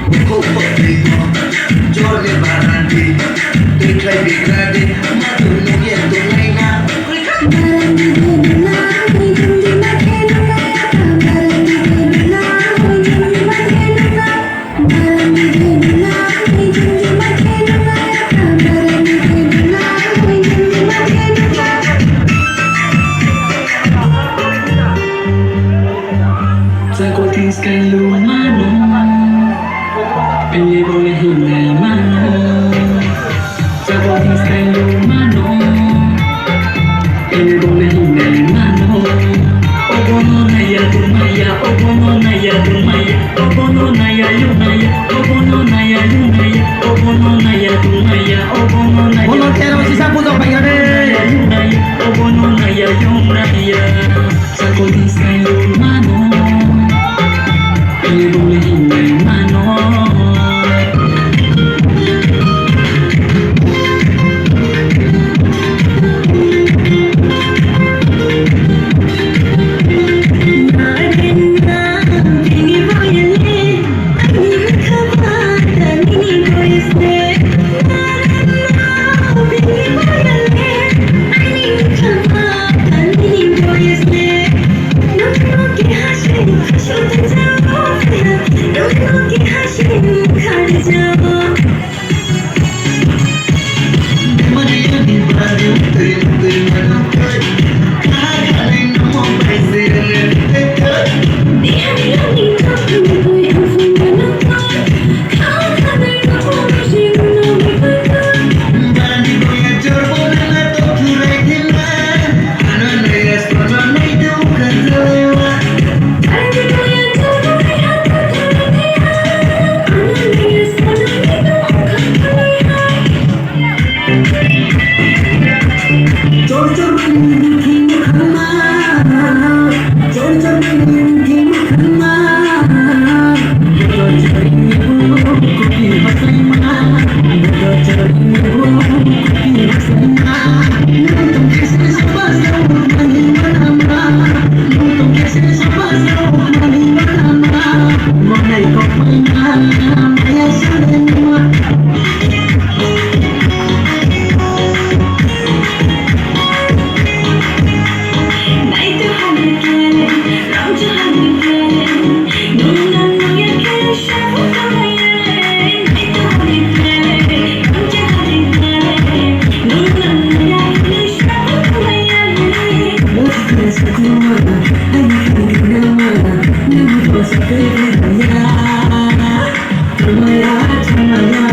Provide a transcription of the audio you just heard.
Buko pagay mo Jorge Barandi Trikay bigrade Matulog yan tunay na Sagutin ka lumano Pili bolehin na mano Sagutin ka lumano Pili bolehin na mano Obono na ya dumaya Obono na ya dumaya Obono na ya yunaya Obono na ya yunaya Obono na ya dumaya Obono na ya Volontario si saputo pagyabi yunaya Obono na ya yunaya Sagutin ka lumano Pili bolehin na mano Terima kasih.